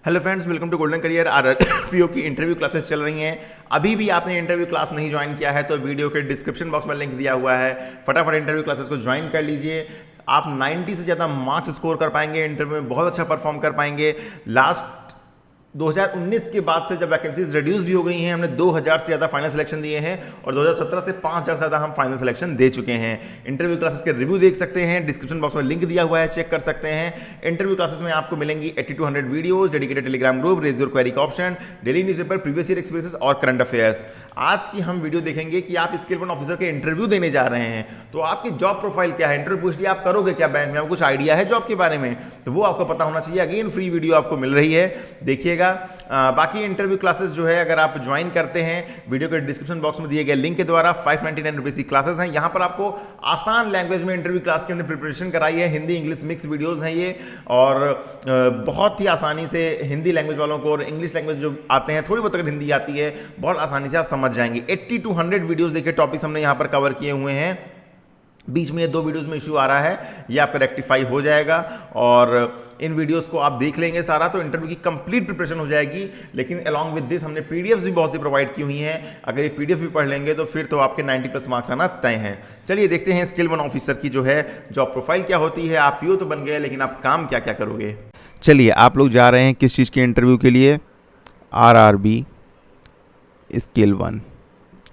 Hello friends, welcome to golden career. RRPO की interview classes चल रही हैं। अभी भी आपने इंटरव्यू क्लास नहीं ज्वाइन किया है तो वीडियो के डिस्क्रिप्शन बॉक्स में लिंक दिया हुआ है, फटाफट इंटरव्यू क्लासेस को ज्वाइन कर लीजिए। आप 90 से ज़्यादा मार्क्स स्कोर कर पाएंगे, इंटरव्यू में बहुत अच्छा परफॉर्म कर पाएंगे। लास्ट 2019 के बाद से जब वैकेंसीज रिड्यूस भी हो गई हैं, हमने 2000 से ज़्यादा फाइनल सिलेक्शन दिए हैं और 2017 से 5000 से ज़्यादा हम फाइनल सिलेक्शन दे चुके हैं। इंटरव्यू क्लासेस के रिव्यू देख सकते हैं, डिस्क्रिप्शन बॉक्स में लिंक दिया हुआ है, चेक कर सकते हैं। इंटरव्यू क्लासेस में आपको मिलेंगी 80 to 100 videos, dedicated Telegram group, raise your query का option, daily newspaper, previous year experiences और करंट अफेयर्स। आज की हम वीडियो देखेंगे कि आप स्किल 1 ऑफिसर के इंटरव्यू देने जा रहे हैं तो आपकी जॉब प्रोफाइल क्या है। इंटरव्यू पूछ लिया, आप करोगे क्या बैंक में, आपको कुछ आइडिया है जॉब के बारे में, तो वो आपको पता होना चाहिए। अगेन फ्री वीडियो आपको मिल रही है, देखिएगा। बाकी इंटरव्यू क्लासेस जो है अगर आप ज्वाइन करते हैं वीडियो के डिस्क्रिप्शन बॉक्स में दिए गए लिंक के द्वारा 599 रुपीज़ की क्लासेस हैं। यहाँ पर आपको आसान लैंग्वेज में इंटरव्यू क्लास की हमने प्रिपरेशन कराई है। हिंदी इंग्लिश मिक्स वीडियोस हैं ये, और बहुत ही आसानी से हिंदी लैंग्वेज वालों को और इंग्लिश लैंग्वेज जो आते हैं, थोड़ी बहुत अगर हिंदी आती है, बहुत आसानी से आप समझ जाएंगे। 80 to 100 वीडियोस देखिए, टॉपिक्स हमने यहाँ पर कवर किए हुए हैं। बीच में ये 2 वीडियोस में इशू आ रहा है, ये आपका रेक्टिफाई हो जाएगा और इन वीडियोस को आप देख लेंगे सारा तो इंटरव्यू की कंप्लीट प्रिपरेशन हो जाएगी। लेकिन अलॉन्ग विद दिस हमने पीडीएफ्स भी बहुत सी प्रोवाइड की हुई हैं। अगर ये पीडीएफ भी पढ़ लेंगे तो फिर तो आपके 90+ मार्क्स आना तय हैं। चलिए देखते हैं स्किल 1 ऑफिसर की जो है जॉब प्रोफाइल क्या होती है। आप पीओ तो बन गए, लेकिन आप काम क्या क्या करोगे। चलिए, आप लोग जा रहे हैं किस चीज़ के इंटरव्यू के लिए? आरआरबी स्केल 1,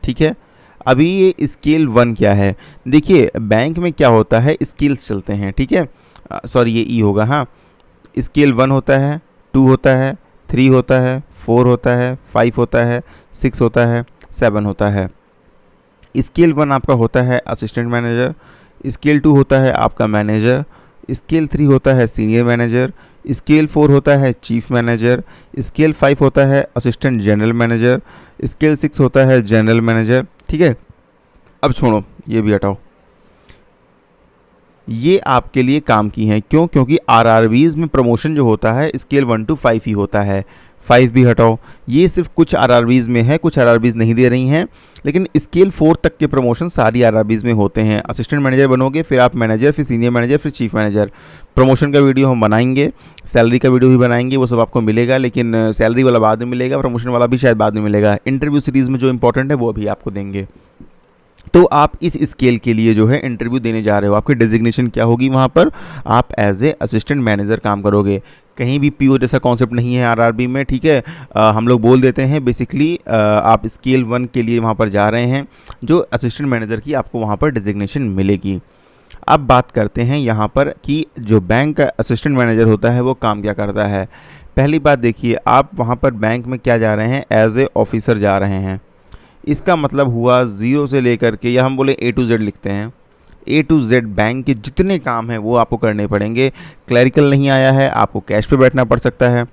ठीक है। अभी ये स्केल 1 क्या है? देखिए, बैंक में क्या होता है, स्केल्स चलते हैं, ठीक है। सॉरी, ये ई होगा, हाँ। स्केल 1 होता है, 2 होता है, 3 होता है, 4 होता है, 5 होता है, 6 होता है, 7 होता है। स्केल 1 आपका होता है असिस्टेंट मैनेजर, स्केल 2 होता है आपका मैनेजर, स्केल 3 होता है सीनियर मैनेजर, स्केल 4 होता है चीफ मैनेजर, स्केल 5 होता है असिस्टेंट जनरल मैनेजर, स्केल 6 होता है जनरल मैनेजर, ठीक है। अब छोड़ो, ये भी हटाओ, ये आपके लिए काम की हैं। क्यों? क्योंकि आरआरबीज में प्रमोशन जो होता है स्केल 1 to 5 ही होता है। 5 भी हटाओ, ये सिर्फ कुछ आरआरबीज में है, कुछ आरआरबीज नहीं दे रही हैं। लेकिन स्केल 4 तक के प्रमोशन सारी आरआरबीज में होते हैं। असिस्टेंट मैनेजर बनोगे, फिर आप मैनेजर, फिर सीनियर मैनेजर, फिर चीफ मैनेजर। प्रमोशन का वीडियो हम बनाएंगे, सैलरी का वीडियो भी बनाएंगे, वो सब आपको मिलेगा। लेकिन सैलरी वाला बाद में मिलेगा, प्रमोशन वाला भी शायद बाद में मिलेगा। इंटरव्यू सीरीज़ में जो इंपॉर्टेंट है वो भी आपको देंगे। तो आप इस स्केल के लिए जो है इंटरव्यू देने जा रहे हो, आपकी डेजिग्नेशन क्या होगी वहाँ पर? आप एज ए असिस्टेंट मैनेजर काम करोगे। कहीं भी पीओ जैसा कॉन्सेप्ट नहीं है आरआरबी में, ठीक है। हम लोग बोल देते हैं बेसिकली आप स्केल 1 के लिए वहाँ पर जा रहे हैं, जो असिस्टेंट मैनेजर की आपको वहाँ पर डेजिग्नेशन मिलेगी। अब बात करते हैं यहाँ पर कि जो बैंक का असिस्टेंट मैनेजर होता है वो काम क्या करता है। पहली बात देखिए, आप वहाँ पर बैंक में क्या जा रहे हैं, एज ए ऑफिसर जा रहे हैं। इसका मतलब हुआ 0 से लेकर के, या हम बोले A to Z लिखते हैं, A to Z बैंक के जितने काम हैं वो आपको करने पड़ेंगे। क्लरिकल नहीं आया है, आपको कैश पे बैठना पड़ सकता है,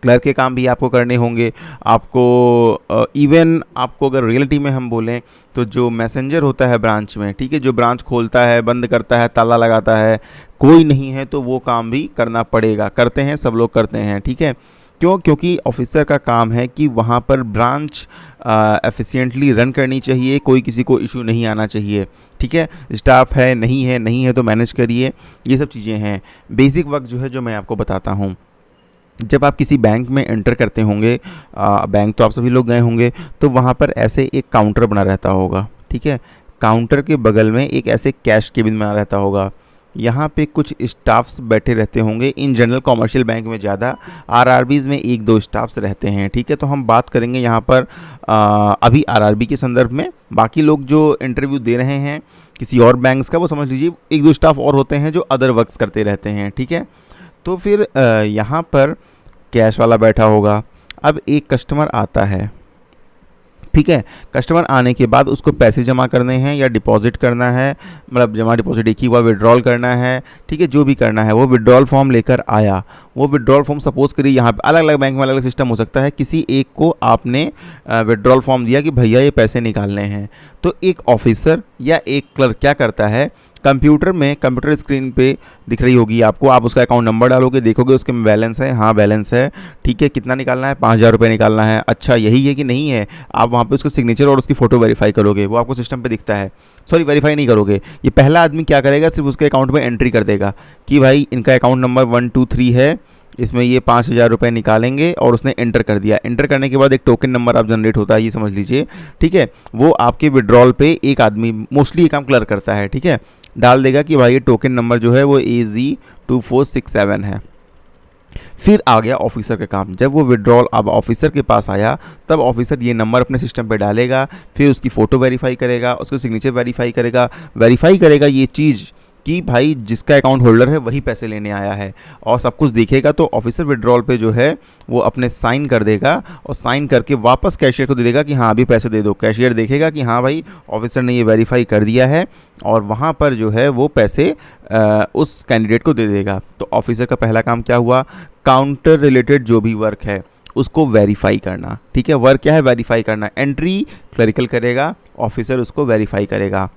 क्लर्क के काम भी आपको करने होंगे। आपको इवन आपको अगर रियलिटी में हम बोलें तो जो मैसेंजर होता है ब्रांच में, ठीक है, जो ब्रांच खोलता है, बंद करता है, ताला लगाता है, कोई नहीं है तो वो काम भी करना पड़ेगा। करते हैं, सब लोग करते हैं, ठीक है। क्यों? क्योंकि ऑफिसर का काम है कि वहाँ पर ब्रांच एफिशिएंटली रन करनी चाहिए, कोई किसी को इशू नहीं आना चाहिए, ठीक है। स्टाफ है, नहीं है तो मैनेज करिए, ये सब चीज़ें हैं। बेसिक वर्क जो है जो मैं आपको बताता हूँ। जब आप किसी बैंक में एंटर करते होंगे, बैंक तो आप सभी लोग गए होंगे, तो वहाँ पर ऐसे एक काउंटर बना रहता होगा, ठीक है। काउंटर के बगल में एक ऐसे कैश केबिन बना रहता होगा। यहाँ पे कुछ स्टाफ्स बैठे रहते होंगे। इन जनरल कॉमर्शियल बैंक में ज़्यादा, आरआरबीज़ में 1-2 स्टाफ्स रहते हैं, ठीक है। तो हम बात करेंगे यहाँ पर अभी आरआरबी के संदर्भ में। बाकी लोग जो इंटरव्यू दे रहे हैं किसी और बैंक्स का, वो समझ लीजिए 1-2 स्टाफ और होते हैं जो अदर वर्क्स करते रहते हैं, ठीक है। तो फिर यहाँ पर कैश वाला बैठा होगा। अब एक कस्टमर आता है, ठीक है। कस्टमर आने के बाद उसको पैसे जमा करने हैं या डिपॉजिट करना है, मतलब जमा डिपॉजिट एक ही हुआ, विड्रॉल करना है, ठीक है। जो भी करना है, वो विड्रॉल फॉर्म लेकर आया। वो विड्रॉल फॉर्म सपोज करिए, यहाँ पे अलग अलग बैंक में अलग अलग सिस्टम हो सकता है। किसी एक को आपने विड्रॉल फॉर्म दिया कि भैया ये पैसे निकालने हैं, तो एक ऑफिसर या एक क्लर्क क्या करता है, कंप्यूटर में, कंप्यूटर स्क्रीन पे दिख रही होगी आपको, आप उसका अकाउंट नंबर डालोगे, देखोगे उसके में बैलेंस है, हाँ बैलेंस है, ठीक है। कितना निकालना है? 5000 रुपये निकालना है। अच्छा, यही है कि नहीं है? आप वहाँ पे उसका सिग्नेचर और उसकी फ़ोटो वेरीफाई करोगे, वो आपको सिस्टम पे दिखता है। सॉरी, वेरीफाई नहीं करोगे, ये पहला आदमी क्या करेगा, सिर्फ उसके अकाउंट में एंट्री कर देगा कि भाई इनका अकाउंट नंबर 123 है इसमें ये 5,000 रुपये निकालेंगे और उसने एंटर कर दिया। एंटर करने के बाद एक टोकन नंबर आप जनरेट होता है, ये समझ लीजिए, ठीक है। वो आपके विड्रॉल पे एक आदमी, मोस्टली ये काम क्लर्क करता है, ठीक है, डाल देगा कि भाई ये टोकन नंबर जो है वो AZ2467 है। फिर आ गया ऑफिसर का काम। जब वो विड्रॉल अब ऑफिसर के पास आया, तब ऑफिसर ये नंबर अपने सिस्टम पे डालेगा, फिर उसकी फ़ोटो वेरीफाई करेगा, उसका सिग्नेचर वेरीफाई करेगा ये चीज़ कि भाई जिसका अकाउंट होल्डर है वही पैसे लेने आया है, और सब कुछ देखेगा। तो ऑफिसर विड्रॉल पे जो है वो अपने साइन कर देगा, और साइन करके वापस कैशियर को दे देगा कि हाँ अभी पैसे दे दो। कैशियर देखेगा कि हाँ भाई ऑफिसर ने ये वेरीफाई कर दिया है, और वहाँ पर जो है वो पैसे उस कैंडिडेट को दे देगा। तो ऑफिसर का पहला काम क्या हुआ, काउंटर रिलेटेड जो भी वर्क है उसको वेरीफाई करना, ठीक है। वर्क क्या है, वेरीफाई करना। एंट्री क्लरिकल करेगा, ऑफिसर उसको वेरीफाई करेगा।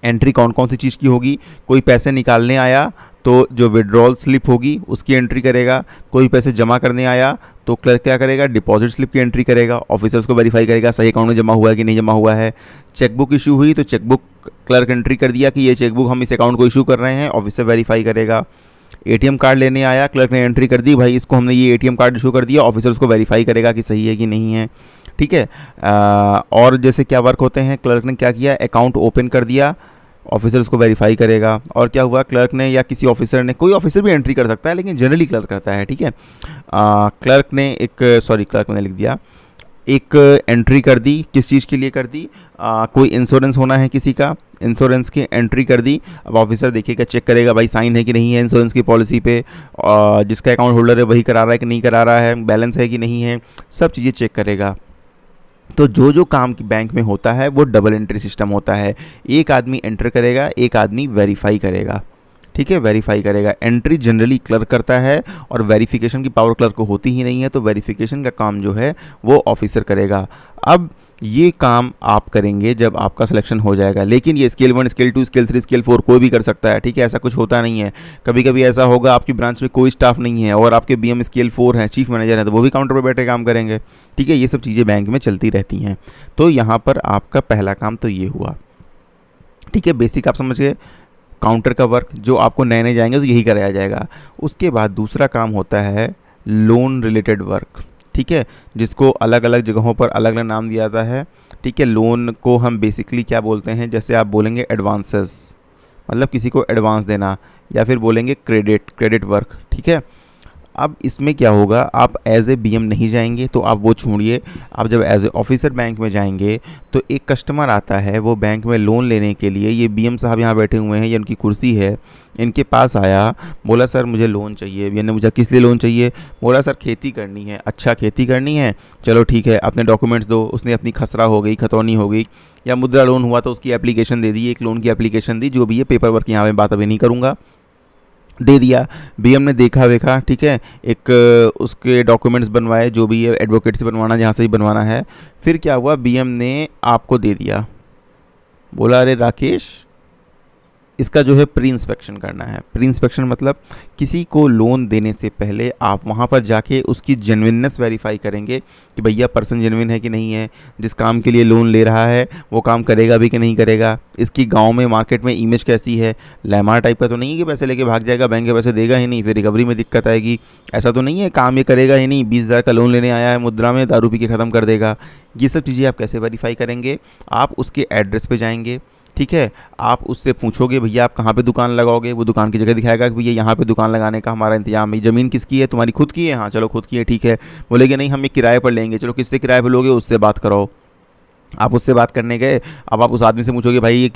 एंट्री कौन कौन सी चीज़ की होगी, कोई पैसे निकालने आया तो जो विड्रॉल स्लिप होगी उसकी एंट्री करेगा, कोई पैसे जमा करने आया तो क्लर्क क्या करेगा, डिपॉजिट स्लिप की एंट्री करेगा, ऑफिसर उसको वेरीफाई करेगा सही अकाउंट में जमा हुआ है कि नहीं जमा हुआ है। चेकबुक इशू हुई तो चेकबुक क्लर्क एंट्री कर दिया कि ये चेकबुक हम इस अकाउंट को इशू कर रहे हैं, ऑफिसर वेरीफाई करेगा। एटीएम कार्ड लेने आया, क्लर्क ने एंट्री कर दी भाई इसको हमने ये एटीएम कार्ड इशू कर दिया, ऑफिसर उसको वेरीफाई करेगा कि सही है कि नहीं है, ठीक है। और जैसे क्या वर्क होते हैं, क्लर्क ने क्या किया, अकाउंट ओपन कर दिया, ऑफिसर उसको वेरीफाई करेगा। और क्या हुआ, क्लर्क ने या किसी ऑफिसर ने, कोई ऑफिसर भी एंट्री कर सकता है लेकिन जनरली क्लर्क करता है, ठीक है। क्लर्क ने क्लर्क ने लिख दिया, एक एंट्री कर दी, किस चीज़ के लिए कर दी, कोई इंश्योरेंस होना है किसी का, इंश्योरेंस की एंट्री कर दी। अब ऑफिसर देखेगा, चेक करेगा भाई साइन है कि नहीं है इंश्योरेंस की पॉलिसी पे, जिसका अकाउंट होल्डर है वही करा रहा है कि नहीं करा रहा है, बैलेंस है कि नहीं है, सब चीज़ें चेक करेगा। तो जो जो काम की बैंक में होता है वो डबल एंट्री सिस्टम होता है, एक आदमी एंटर करेगा, एक आदमी वेरीफाई करेगा, ठीक है, वेरीफाई करेगा। एंट्री जनरली क्लर्क करता है और वेरिफिकेशन की पावर क्लर्क को होती ही नहीं है, तो वेरिफिकेशन का काम जो है वो ऑफिसर करेगा। अब ये काम आप करेंगे जब आपका सिलेक्शन हो जाएगा, लेकिन ये स्केल 1, स्केल 2, स्केल 3, स्केल 4 कोई भी कर सकता है, ठीक है, ऐसा कुछ होता नहीं है। कभी कभी ऐसा होगा आपकी ब्रांच में कोई स्टाफ नहीं है और आपके बीएम स्केल 4 हैं, चीफ मैनेजर हैं, तो वो भी काउंटर पर बैठे काम करेंगे, ठीक है। ये सब चीज़ें बैंक में चलती रहती हैं। तो यहाँ पर आपका पहला काम तो ये हुआ, ठीक है, बेसिक आप समझ गए। काउंटर का वर्क जो आपको नए नए जाएंगे तो यही कराया जाएगा। उसके बाद दूसरा काम होता है लोन रिलेटेड वर्क, ठीक है, जिसको अलग अलग जगहों पर अलग अलग नाम दिया जाता है, ठीक है। लोन को हम बेसिकली क्या बोलते हैं, जैसे आप बोलेंगे एडवांसेस, मतलब किसी को एडवांस देना, या फिर बोलेंगे क्रेडिट वर्क, ठीक है। अब इसमें क्या होगा, आप एज ए बीएम नहीं जाएंगे तो आप वो छोड़िए, आप जब एज ए ऑफिसर बैंक में जाएंगे तो एक कस्टमर आता है वो बैंक में लोन लेने के लिए, ये बीएम साहब यहाँ बैठे हुए हैं, ये उनकी कुर्सी है, इनके पास आया, बोला सर मुझे लोन चाहिए। भैया ने मुझे किस लिए लोन चाहिए, बोला सर खेती करनी है। अच्छा खेती करनी है, चलो ठीक है, अपने डॉक्यूमेंट्स दो। उसने अपनी खसरा हो गई, खतौनी हो गई, या मुद्रा लोन हुआ तो उसकी एप्लीकेशन दे दी, एक लोन की एप्लीकेशन दी, जो भी है पेपर वर्क यहाँ पे बात अभी नहीं करूँगा, दे दिया। बीएम ने देखा वेखा, ठीक है, एक उसके डॉक्यूमेंट्स बनवाए, जो भी है एडवोकेट से बनवाना, जहाँ से ही बनवाना है। फिर क्या हुआ, बीएम ने आपको दे दिया, बोला अरे राकेश इसका जो है प्री इंस्पेक्शन करना है। प्री इंस्पेक्शन मतलब किसी को लोन देने से पहले आप वहाँ पर जाके उसकी जेन्युइननेस वेरीफाई करेंगे कि भैया पर्सन जेन्युइन है कि नहीं है, जिस काम के लिए लोन ले रहा है वो काम करेगा भी कि नहीं करेगा, इसकी गांव में मार्केट में इमेज कैसी है, लैमार टाइप का तो नहीं है कि पैसे लेके भाग जाएगा, बैंक के पैसे देगा ही नहीं, फिर रिकवरी में दिक्कत आएगी, ऐसा तो नहीं है, काम ये करेगा ही नहीं, 20,000 का लोन लेने आया है मुद्रा में, दारू पी के ख़त्म कर देगा। ये सब चीज़ें आप कैसे वेरीफाई करेंगे, आप उसके एड्रेस पे जाएंगे, ठीक है, आप उससे पूछोगे भैया आप कहाँ पे दुकान लगाओगे, वो दुकान की जगह दिखाएगा कि भैया यहाँ पे दुकान लगाने का हमारा इंतजाम है। ज़मीन किसकी है, तुम्हारी खुद की है, हाँ चलो खुद की है, ठीक है। बोलेगे नहीं हम ये किराए पर लेंगे, चलो किससे किराए पर लोगे, उससे बात कराओ। आप उससे बात करने गए, अब आप उस आदमी से पूछोगे भाई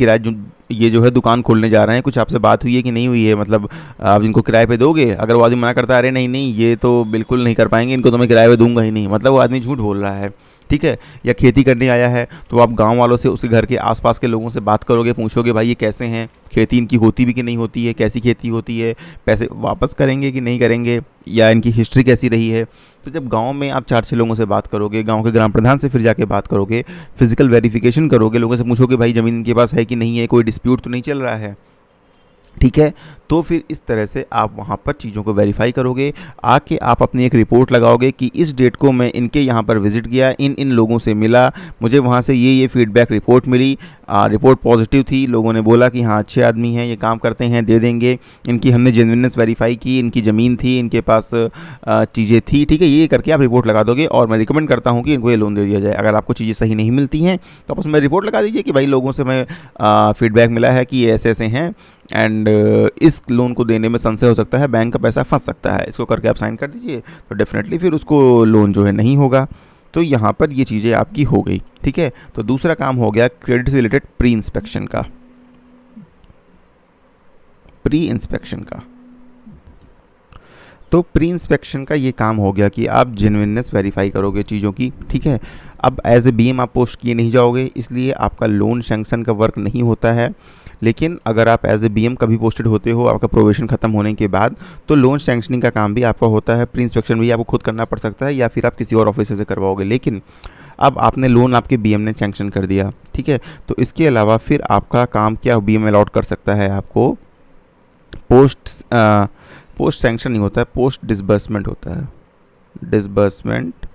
ये जो है दुकान खोलने जा रहे हैं, कुछ आपसे बात हुई है कि नहीं हुई है, मतलब आप इनको किराए पे दोगे। अगर वो आदमी मना करता है अरे नहीं नहीं ये तो बिल्कुल नहीं कर पाएंगे, इनको तो मैं किराए पे दूंगा ही नहीं, मतलब वो आदमी झूठ बोल रहा है, ठीक है। या खेती करने आया है तो आप गांव वालों से, उसके घर के आसपास के लोगों से बात करोगे, पूछोगे भाई ये कैसे हैं, खेती इनकी होती भी कि नहीं होती है, कैसी खेती होती है, पैसे वापस करेंगे कि नहीं करेंगे, या इनकी हिस्ट्री कैसी रही है। तो जब गांव में आप 4-6 लोगों से बात करोगे, गांव के ग्राम प्रधान से फिर जाके बात करोगे, फिजिकल वेरिफिकेशन करोगे, लोगों से पूछोगे भाई ज़मीन इनके पास है कि नहीं है, कोई डिस्प्यूट तो नहीं चल रहा है, ठीक है। तो फिर इस तरह से आप वहाँ पर चीज़ों को वेरीफाई करोगे, आके आप अपनी एक रिपोर्ट लगाओगे कि इस डेट को मैं इनके यहाँ पर विज़िट किया, इन लोगों से मिला, मुझे वहाँ से ये फीडबैक रिपोर्ट मिली, रिपोर्ट पॉजिटिव थी, लोगों ने बोला कि हाँ अच्छे आदमी हैं, ये काम करते हैं, दे देंगे, इनकी हमने जेन्युइननेस वेरीफाई की, इनकी ज़मीन थी, इनके पास चीज़ें थी, ठीक है, ये करके आप रिपोर्ट लगा दोगे। और मैं रिकमेंड करता हूँ कि इनको ये लोन दे दिया जाए। अगर आपको चीज़ें सही नहीं मिलती हैं तो आप उसमें रिपोर्ट लगा दीजिए कि भाई लोगों से मैं फीडबैक मिला है कि ये ऐसे ऐसे हैं एंड इस लोन को देने में संशय हो सकता है, बैंक का पैसा फंस सकता है, इसको करके आप साइन कर दीजिए, तो डेफिनेटली फिर उसको लोन जो है नहीं होगा। तो यहाँ पर ये चीज़ें आपकी हो गई, ठीक है। तो दूसरा काम हो गया क्रेडिट से रिलेटेड प्री इंस्पेक्शन का। तो प्री इंस्पेक्शन का ये काम हो गया कि आप जेन्युइननेस वेरीफाई करोगे चीज़ों की, ठीक है। अब एज ए बीएम आप पोस्ट किए नहीं जाओगे, इसलिए आपका लोन सैंक्शन का वर्क नहीं होता है। लेकिन अगर आप एज ए बीएम कभी पोस्टेड होते हो आपका प्रोबेशन खत्म होने के बाद, तो लोन सैंक्शनिंग का काम भी आपका होता है। प्री इंस्पेक्शन भी आपको खुद करना पड़ सकता है या फिर आप किसी और ऑफिसर से करवाओगे। लेकिन अब आपने लोन आपके बीएम ने सैंक्शन कर दिया, ठीक है, तो इसके अलावा फिर आपका काम क्या बीएम अलॉट कर सकता है आपको, पोस्ट सैंक्शन नहीं होता है, पोस्ट डिसबर्समेंट होता है, डिसबर्समेंट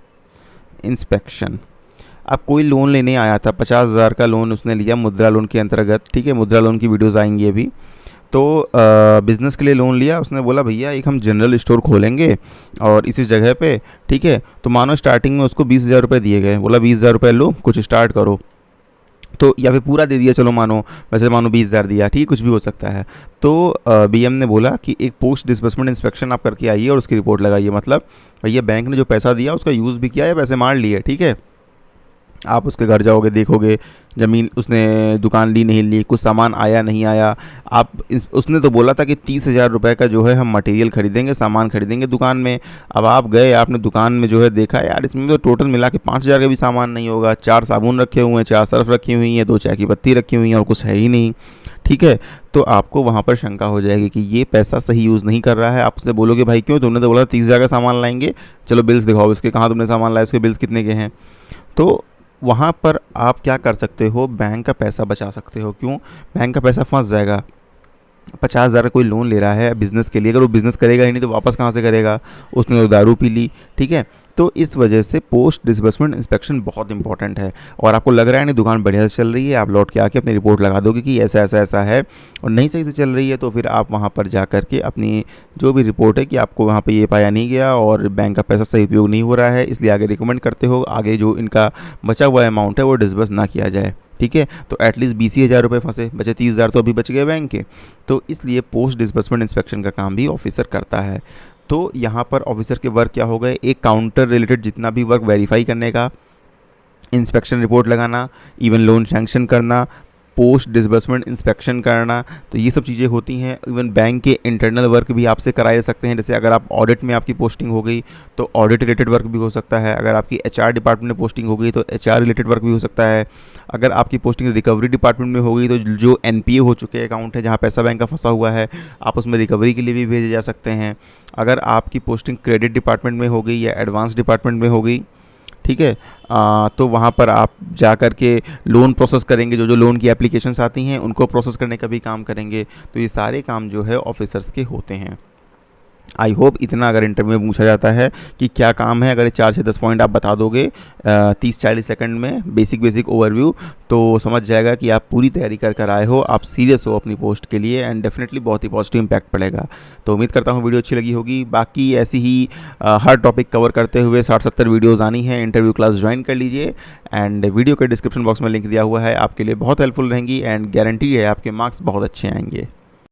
इंस्पेक्शन। अब कोई लोन लेने आया था, 50,000 का लोन उसने लिया मुद्रा लोन के अंतर्गत, ठीक है, मुद्रा लोन की वीडियोस आएंगी अभी। तो बिज़नेस के लिए लोन लिया, उसने बोला भैया एक हम जनरल स्टोर खोलेंगे और इसी जगह पे, ठीक है। तो मानो स्टार्टिंग में उसको 20,000 रुपये दिए गए, बोला 20,000 रुपये लो, कुछ स्टार्ट करो। तो या फिर पूरा दे दिया, चलो मानो, वैसे मानो 20,000 दिया, ठीक है, कुछ भी हो सकता है। तो बीएम ने बोला कि एक पोस्ट डिसबर्समेंट इंस्पेक्शन आप करके आइए और उसकी रिपोर्ट लगाइए। मतलब भैया बैंक ने जो पैसा दिया उसका यूज़ भी किया या पैसे मार लिए, ठीक है। आप उसके घर जाओगे, देखोगे ज़मीन उसने दुकान ली नहीं ली, कुछ सामान आया नहीं आया। उसने तो बोला था कि 30,000 रुपये का जो है हम मटेरियल खरीदेंगे, सामान खरीदेंगे दुकान में। अब आप गए, आपने दुकान में जो है देखा यार इसमें तो टोटल मिला के 5,000 का भी सामान नहीं होगा। 4 साबुन रखे हुए हैं, 4 सर्फ रखी हुई हैं, 2 चाय की पत्ती रखी हुई हैं और कुछ है ही नहीं, ठीक है। तो आपको वहाँ पर शंका हो जाएगी कि ये पैसा सही यूज़ नहीं कर रहा है। आप उससे बोलोगे भाई क्यों, तुमने तो बोला 30,000 का सामान लाएंगे, चलो बिल्स दिखाओ इसके, कहाँ तुमने सामान लाया, उसके बिल्स कितने के हैं। तो वहाँ पर आप क्या कर सकते हो, बैंक का पैसा बचा सकते हो। क्यों, बैंक का पैसा फंस जाएगा। 50,000 का कोई लोन ले रहा है बिज़नेस के लिए, अगर वो बिज़नेस करेगा ही नहीं तो वापस कहाँ से करेगा, उसने तो दारू पी ली, ठीक है। तो इस वजह से पोस्ट डिसबर्समेंट इंस्पेक्शन बहुत इंपॉर्टेंट है। और आपको लग रहा है नहीं दुकान बढ़िया से चल रही है, आप लौट के आके अपनी रिपोर्ट लगा दोगे कि ऐसा ऐसा ऐसा है, और नहीं सही से चल रही है तो फिर आप वहाँ पर जा करके अपनी जो भी रिपोर्ट है कि आपको वहाँ पे ये पाया नहीं गया और बैंक का पैसा सही उपयोग नहीं हो रहा है, इसलिए आगे रिकमेंड करते हो आगे जो इनका बचा हुआ अमाउंट है वो डिसबर्स ना किया जाए, ठीक है। तो एटलीस्ट 20,000 रुपये फंसे, बचे 30,000 तो अभी बच गए बैंक के। तो इसलिए पोस्ट डिसबर्समेंट इंस्पेक्शन का काम भी ऑफिसर करता है। तो यहाँ पर ऑफिसर के वर्क क्या हो गए, एक काउंटर रिलेटेड जितना भी वर्क वेरीफाई करने का, इंस्पेक्शन रिपोर्ट लगाना, इवन लोन सैंक्शन करना, पोस्ट डिसबर्समेंट इंस्पेक्शन करना, तो ये सब चीज़ें होती हैं। इवन बैंक के इंटरनल वर्क भी आपसे कराए जा सकते हैं। जैसे अगर आप ऑडिट में आपकी पोस्टिंग हो गई तो ऑडिट रिलेटेड वर्क भी हो सकता है। अगर आपकी एचआर डिपार्टमेंट में पोस्टिंग हो गई तो एचआर रिलेटेड वर्क भी हो सकता है। अगर आपकी पोस्टिंग रिकवरी डिपार्टमेंट में हो गई तो जो एनपीए हो चुके अकाउंट है जहाँ पैसा बैंक का फंसा हुआ है, आप उसमें रिकवरी के लिए भी भेजे जा सकते हैं। अगर आपकी पोस्टिंग क्रेडिट डिपार्टमेंट में हो गई या एडवांस डिपार्टमेंट में हो गई, ठीक है, तो वहाँ पर आप जा कर के लोन प्रोसेस करेंगे, जो लोन की एप्लीकेशंस आती हैं उनको प्रोसेस करने का भी काम करेंगे। तो ये सारे काम जो है ऑफिसर्स के होते हैं। आई होप इतना अगर इंटरव्यू में पूछा जाता है कि क्या काम है, अगर 4 से 10 पॉइंट आप बता दोगे 30-40 सेकंड में बेसिक ओवरव्यू, तो समझ जाएगा कि आप पूरी तैयारी कर आए हो, आप सीरियस हो अपनी पोस्ट के लिए एंड डेफिनेटली बहुत ही पॉजिटिव इंपैक्ट पड़ेगा। तो उम्मीद करता हूँ वीडियो अच्छी लगी होगी। बाकी ऐसी ही हर टॉपिक कवर करते हुए 60-70 वीडियोज़ आनी है। इंटरव्यू क्लास ज्वाइन कर लीजिए एंड वीडियो के डिस्क्रिप्शन बॉक्स में लिंक दिया हुआ है, आपके लिए बहुत हेल्पफुल रहेंगी एंड गारंटी है आपके मार्क्स बहुत अच्छे आएंगे।